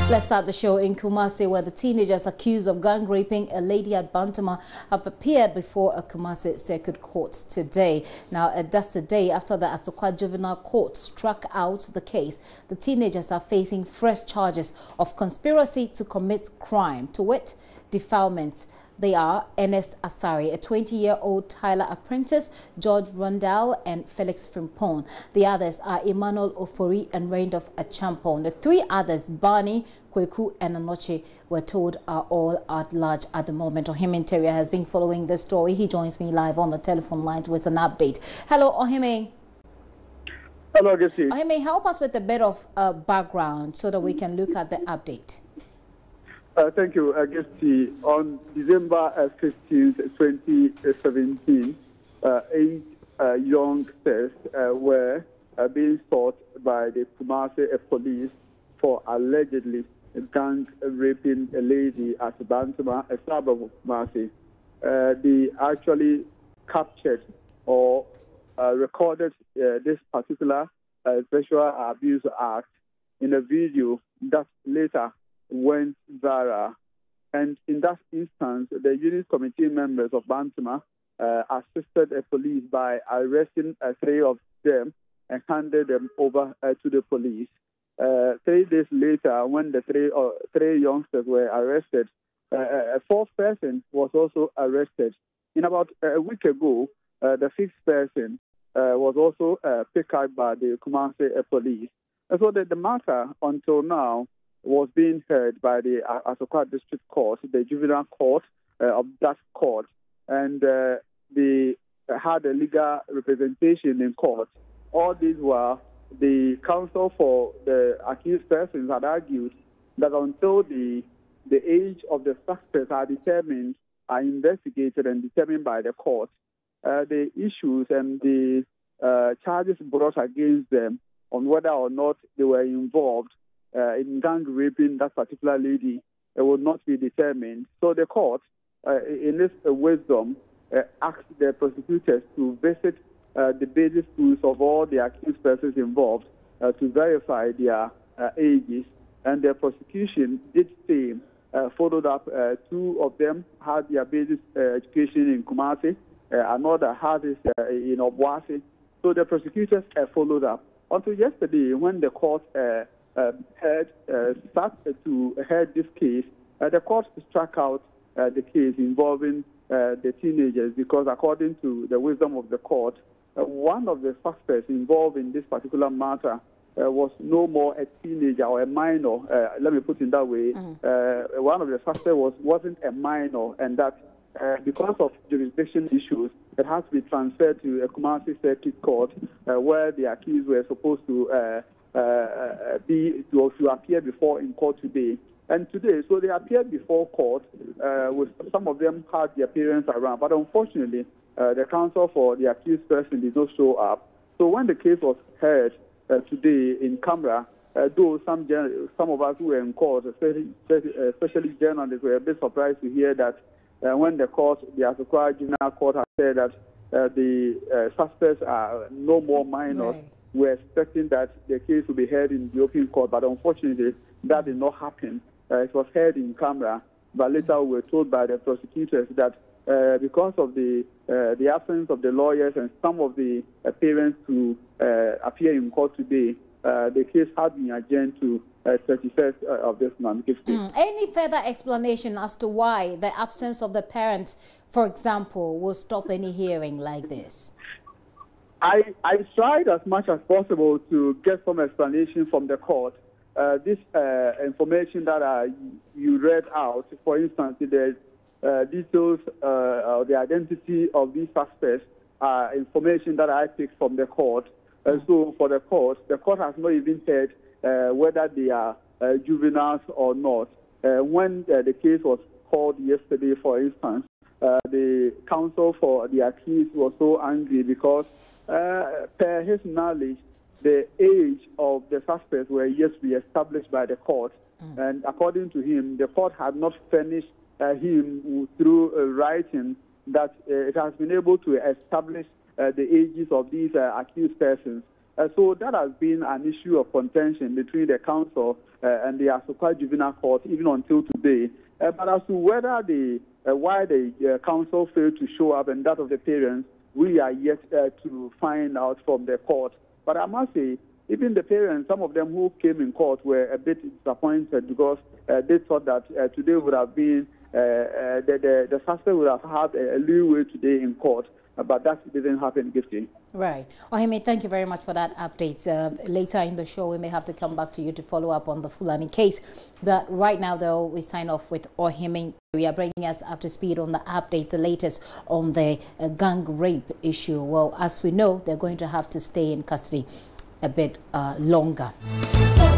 Let's start the show in Kumasi, where the teenagers accused of gang raping a lady at Bantama have appeared before a Kumasi Circuit Court today. Now, that's the day after the Asokwa Juvenile Court struck out the case. The teenagers are facing fresh charges of conspiracy to commit crime, to wit, defilements. They are Ernest Asari, a 20-year-old Tyler apprentice, George Rundell, and Felix Frimpong. The others are Emmanuel Ofori and Randolph Achampong. The three others, Barney, Kweku, and Anoche, were told are all at large at the moment. Ohime Interior has been following this story. He joins me live on the telephone line with an update. Hello, Ohime. Hello, Jesse. Ohime, help us with a bit of background so that we can look at the update. Thank you, Augusty. On December 15, 2017, 8 youngsters were being sought by the Kumasi police for allegedly gang raping a lady at Bantama, a suburb of Kumasi. They actually captured or recorded this particular sexual abuse act in a video that later went viral. And in that instance, the unit committee members of Bantama assisted the police by arresting 3 of them and handed them over to the police. 3 days later, when the three youngsters were arrested, a 4th person was also arrested. In about a week ago, the 5th person was also picked up by the Kumasi police. And so the matter until now was being heard by the Asokwa District Court, the juvenile court of that court, and they had a legal representation in court. All these were the counsel for the accused persons had argued that until the age of the suspects are determined, are investigated and determined by the court, the issues and the charges brought against them on whether or not they were involved in gang raping that particular lady will not be determined. So the court, in its wisdom, asked the prosecutors to visit the basic schools of all the accused persons involved to verify their ages. And the prosecution did same, followed up. 2 of them had their basic education in Kumasi, another had it in Obuasi. So the prosecutors followed up. Until yesterday, when the court heard this case, the court struck out the case involving the teenagers because, according to the wisdom of the court, one of the suspects involved in this particular matter was no more a teenager or a minor. Let me put it that way. One of the suspects wasn't a minor, and that because of jurisdiction issues, it has to be transferred to a Kumasi Circuit Court where the accused were supposed to appear before in court today. And today, so they appeared before court, with some of them had their parents around, but unfortunately, the counsel for the accused person did not show up. So when the case was heard today in camera, though some of us who were in court, especially journalists, were a bit surprised to hear that when the Asokwa Juvenile Court had said that the suspects are no more minors, right. We're expecting that the case will be heard in the open court, but unfortunately, that did not happen. It was heard in camera, but later we were told by the prosecutors that because of the absence of the lawyers and some of the parents who appear in court today, the case had been adjourned to 31st of this month. Any further explanation as to why the absence of the parents, for example, will stop any hearing like this? I tried as much as possible to get some explanation from the court. This information that you read out, for instance, the details or the identity of these suspects, information that I picked from the court. So for the court has not even said whether they are juveniles or not. When the case was called yesterday, for instance, the counsel for the accused was so angry because, per his knowledge, the age of the suspects were yet to be established by the court. And according to him, the court had not furnished him through writing that it has been able to establish the ages of these accused persons. So that has been an issue of contention between the council and the Asokwa Juvenile Court even until today. But as to whether why the council failed to show up and that of the parents, we are yet to find out from the court. But I must say, even the parents, some of them who came in court were a bit disappointed because they thought that today would have been, the suspect would have had a leeway today in court. But that didn't happen, Gifty. Right. Ohime, thank you very much for that update. Later in the show, we may have to come back to you to follow up on the Fulani case. But right now, though, we sign off with Ohime. We are bringing us up to speed on the update, the latest on the gang rape issue. Well, as we know, they're going to have to stay in custody a bit longer. So